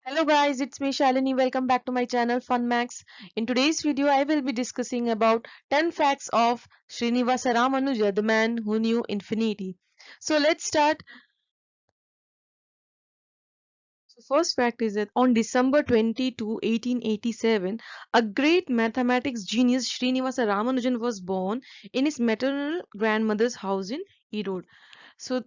Hello guys, it's me Shalini. Welcome back to my channel Fun Max. In today's video, I will be discussing about 10 facts of Srinivasa Ramanujan, the man who knew infinity. So let's start. So first fact is that on December 22, 1887, a great mathematics genius Srinivasa Ramanujan was born in his maternal grandmother's house in Erode. So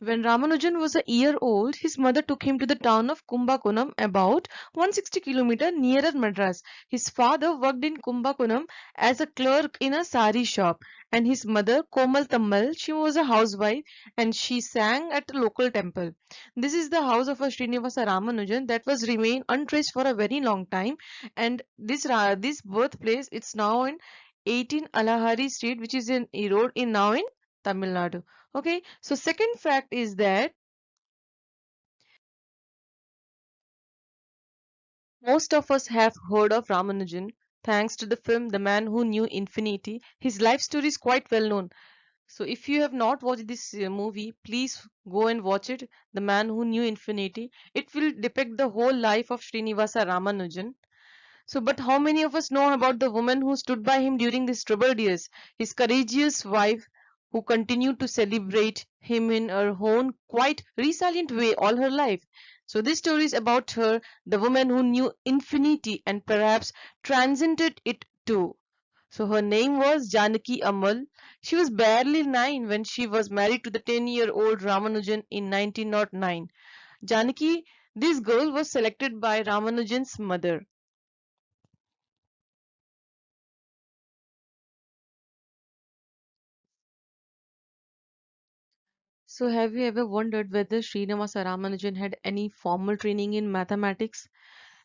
when Ramanujan was a year old, his mother took him to the town of Kumbakonam, about 160 kilometers nearer Madras. His father worked in Kumbakonam as a clerk in a sari shop, and his mother, Komal Tammal, she was a housewife and she sang at a local temple. This is the house of a Srinivasa Ramanujan that was remained untraced for a very long time, and this birthplace it's now in 18 Alahari Street, which is in Erode, in now in Tamil Nadu. Okay, so second fact is that most of us have heard of Ramanujan thanks to the film The Man Who Knew Infinity. His life story is quite well known. So if you have not watched this movie, please go and watch it. The Man Who Knew Infinity. It will depict the whole life of Srinivasa Ramanujan. So, but how many of us know about the woman who stood by him during these troubled years? His courageous wife who continued to celebrate him in her own quite resilient way all her life. So, this story is about her, the woman who knew infinity and perhaps transcended it too. So, her name was Janaki Amal. She was barely 9 when she was married to the 10-year-old Ramanujan in 1909. Janaki, this girl was selected by Ramanujan's mother. So, have you ever wondered whether Srinivasa Ramanujan had any formal training in mathematics?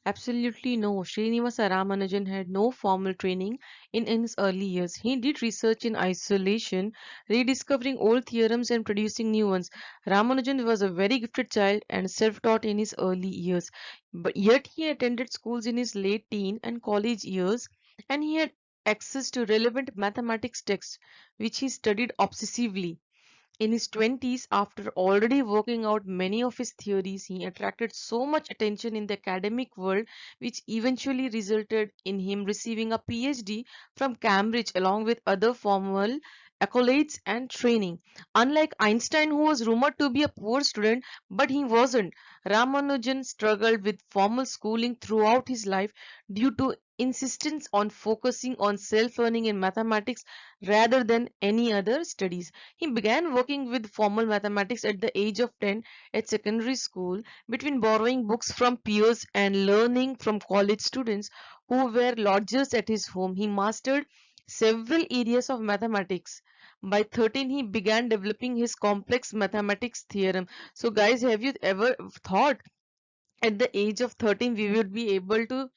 Absolutely no. Srinivasa Ramanujan had no formal training in his early years. He did research in isolation, rediscovering old theorems and producing new ones. Ramanujan was a very gifted child and self-taught in his early years. But yet he attended schools in his late teen and college years, and he had access to relevant mathematics texts, which he studied obsessively. In his 20s, after already working out many of his theories, he attracted so much attention in the academic world, which eventually resulted in him receiving a PhD from Cambridge along with other formal accolades and training. Unlike Einstein, who was rumored to be a poor student, but he wasn't, Ramanujan struggled with formal schooling throughout his life due to insistence on focusing on self-learning in mathematics rather than any other studies. He began working with formal mathematics at the age of 10 at secondary school. Between borrowing books from peers and learning from college students who were lodgers at his home, he mastered several areas of mathematics. By 13, he began developing his complex mathematics theorem. So, guys, have you ever thought at the age of 13 we would be able to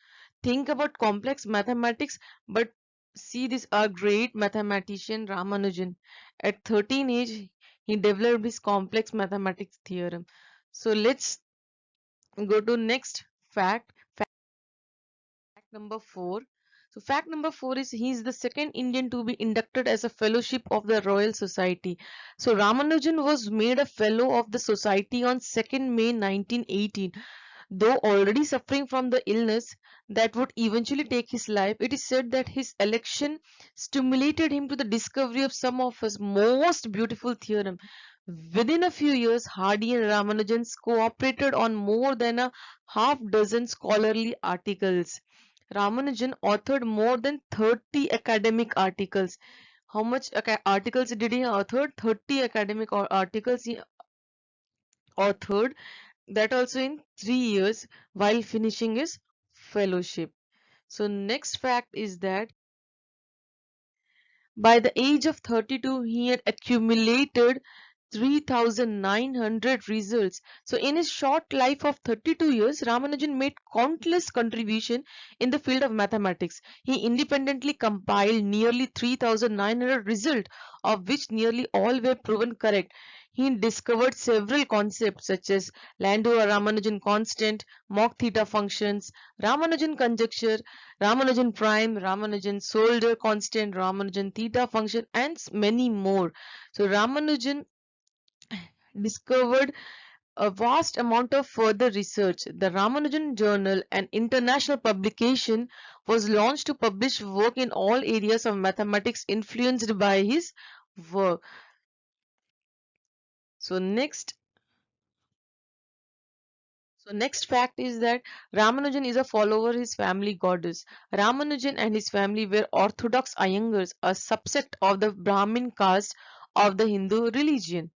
think about complex mathematics? But see this our great mathematician Ramanujan. At 13 age, he developed his complex mathematics theorem. So let's go to next fact. Fact number 4. So fact number 4 is he is the second Indian to be inducted as a fellowship of the Royal Society. So Ramanujan was made a fellow of the society on 2nd May 1918. Though already suffering from the illness that would eventually take his life, it is said that his election stimulated him to the discovery of some of his most beautiful theorems. Within a few years, Hardy and Ramanujan cooperated on more than a half dozen scholarly articles. Ramanujan authored more than 30 academic articles. How much articles did he author? 30 academic articles he authored, that also in 3 years while finishing his fellowship. So, next fact is that by the age of 32, he had accumulated 3,900 results. So, in his short life of 32 years, Ramanujan made countless contributions in the field of mathematics. He independently compiled nearly 3,900 results, of which nearly all were proven correct. He discovered several concepts such as Landau-Ramanujan constant, Mach theta functions, Ramanujan conjecture, Ramanujan prime, Ramanujan Solder constant, Ramanujan theta function, and many more. So Ramanujan discovered a vast amount of further research. The Ramanujan Journal, an international publication, was launched to publish work in all areas of mathematics influenced by his work. So next fact is that Ramanujan is a follower of his family goddess. Ramanujan and his family were Orthodox Iyengars, a subset of the Brahmin caste of the Hindu religion.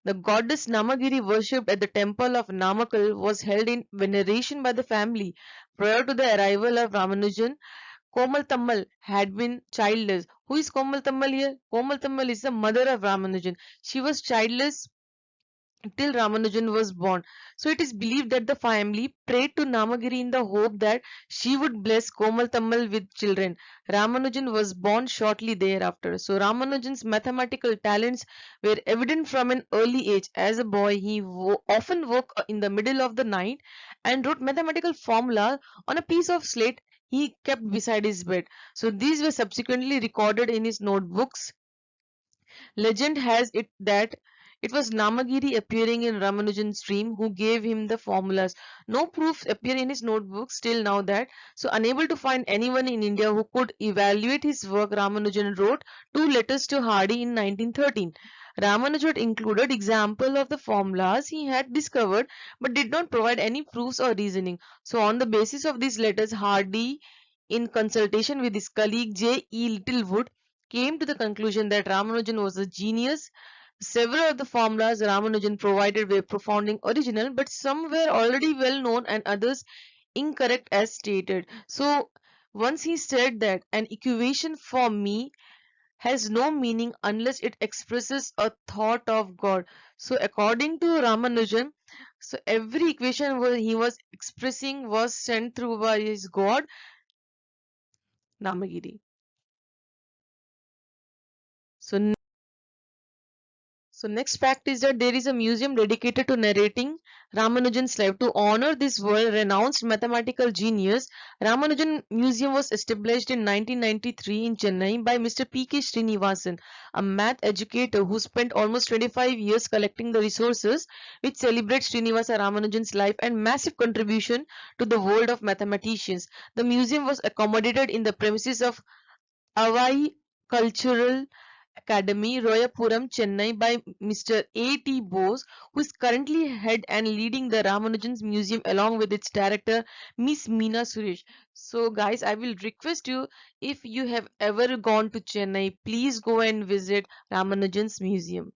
The goddess Namagiri worshipped at the temple of Namakal was held in veneration by the family. Prior to the arrival of Ramanujan, Komal Tammal had been childless. Who is Komal Tammal here? Komal Tammal is the mother of Ramanujan. She was childless till Ramanujan was born. So it is believed that the family prayed to Namagiri in the hope that she would bless Komal Tammal with children. Ramanujan was born shortly thereafter. So Ramanujan's mathematical talents were evident from an early age. As a boy, he often woke in the middle of the night and wrote mathematical formula on a piece of slate he kept beside his bed. So these were subsequently recorded in his notebooks. Legend has it that it was Namagiri appearing in Ramanujan's dream who gave him the formulas. No proofs appear in his notebooks till now that, so unable to find anyone in India who could evaluate his work, Ramanujan wrote two letters to Hardy in 1913. Ramanujan included example of the formulas he had discovered but did not provide any proofs or reasoning. So on the basis of these letters, Hardy, in consultation with his colleague J. E. Littlewood, came to the conclusion that Ramanujan was a genius. Several of the formulas Ramanujan provided were profoundly original, but some were already well known and others incorrect as stated. So, once he said that an equation for me has no meaning unless it expresses a thought of God. So, according to Ramanujan, so every equation he was expressing was sent through by his God, Namagiri. So, next fact is that there is a museum dedicated to narrating Ramanujan's life. To honor this world-renowned mathematical genius, Ramanujan Museum was established in 1993 in Chennai by Mr. P.K. Srinivasan, a math educator who spent almost 25 years collecting the resources which celebrate Srinivasa Ramanujan's life and massive contribution to the world of mathematicians. The museum was accommodated in the premises of Avai Cultural Academy, Royapuram, Chennai by Mr. A. T. Bose, who is currently head and leading the Ramanujan Museum along with its director, Miss Meena Suresh. So, guys, I will request you, if you have ever gone to Chennai, please go and visit Ramanujan's Museum.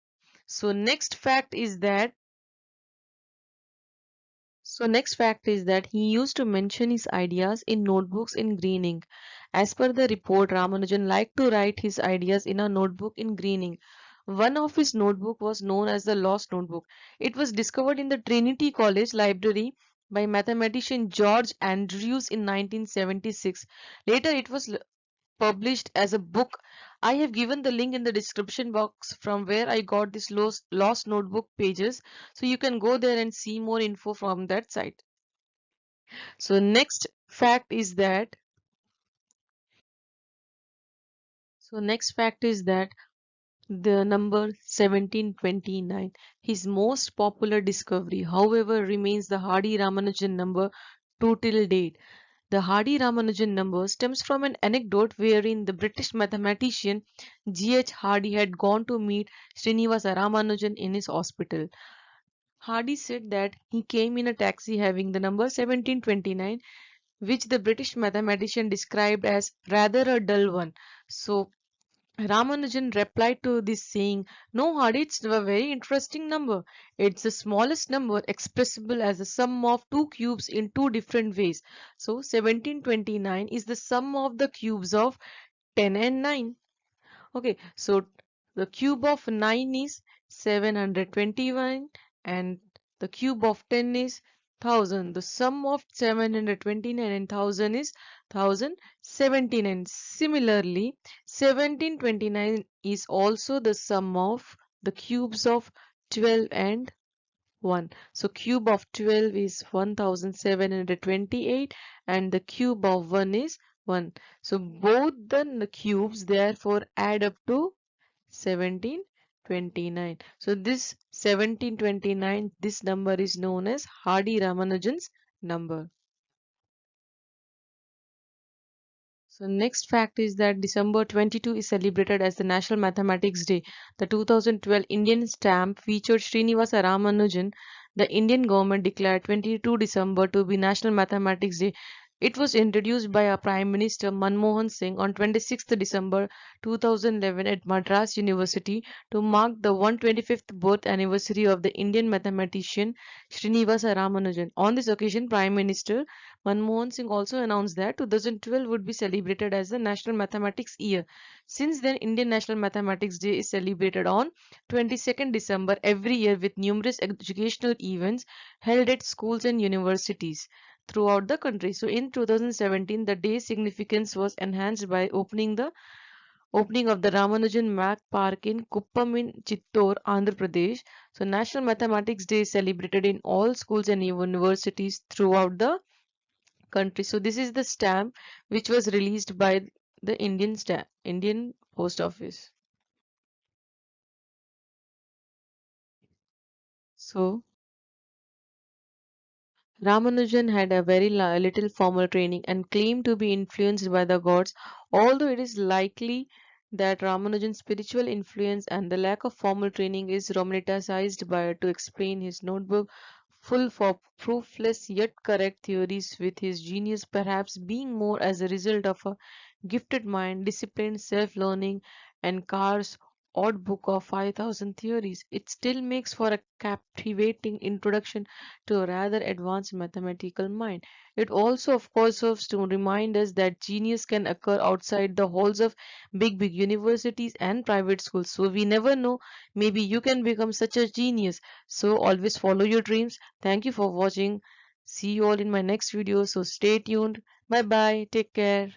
So, next fact is that he used to mention his ideas in notebooks in green ink. As per the report, Ramanujan liked to write his ideas in a notebook in green ink. One of his notebook was known as the Lost Notebook. It was discovered in the Trinity College library by mathematician George Andrews in 1976. Later, it was published as a book. I have given the link in the description box from where I got this lost notebook pages, so you can go there and see more info from that site. So next fact is that the number 1729, his most popular discovery, however, remains the Hardy Ramanujan number to till date. The Hardy Ramanujan number stems from an anecdote wherein the British mathematician G. H. Hardy had gone to meet Srinivasa Ramanujan in his hospital. Hardy said that he came in a taxi having the number 1729, which the British mathematician described as rather a dull one. So Ramanujan replied to this saying, "No, Hardy, it's a very interesting number. It's the smallest number expressible as the sum of two cubes in two different ways. So 1729 is the sum of the cubes of 10 and 9. Okay, so the cube of 9 is 721 and the cube of 10 is 1000. The sum of 729 and 1000 is 1079. Similarly, 1729 is also the sum of the cubes of 12 and 1. So cube of 12 is 1728 and the cube of 1 is 1. So both the cubes therefore add up to 1729. 29. So this 1729, this number is known as Hardy Ramanujan's number. So next fact is that December 22 is celebrated as the National Mathematics Day. The 2012 Indian stamp featured Srinivasa Ramanujan. The Indian government declared 22 December to be National Mathematics Day. It was introduced by our Prime Minister Manmohan Singh on 26th December 2011 at Madras University to mark the 125th birth anniversary of the Indian mathematician Srinivasa Ramanujan. On this occasion, Prime Minister Manmohan Singh also announced that 2012 would be celebrated as the National Mathematics Year. Since then, Indian National Mathematics Day is celebrated on 22nd December every year with numerous educational events held at schools and universities throughout the country. So in 2017, the day's significance was enhanced by opening of the Ramanujan Math Park in Kuppam in Chittor, Andhra Pradesh. So National Mathematics Day is celebrated in all schools and universities throughout the country. So this is the stamp which was released by the Indian Post Office. So Ramanujan had a very little formal training and claimed to be influenced by the gods, although it is likely that Ramanujan's spiritual influence and the lack of formal training is romanticized by to explain his notebook full of proofless yet correct theories, with his genius perhaps being more as a result of a gifted mind, disciplined self-learning, and Carr's odd book of 5,000 theories. It still makes for a captivating introduction to a rather advanced mathematical mind. It also, of course, serves to remind us that genius can occur outside the halls of big universities and private schools. So we never know, maybe you can become such a genius. So always follow your dreams. Thank you for watching. See you all in my next video. So stay tuned. Bye bye. Take care.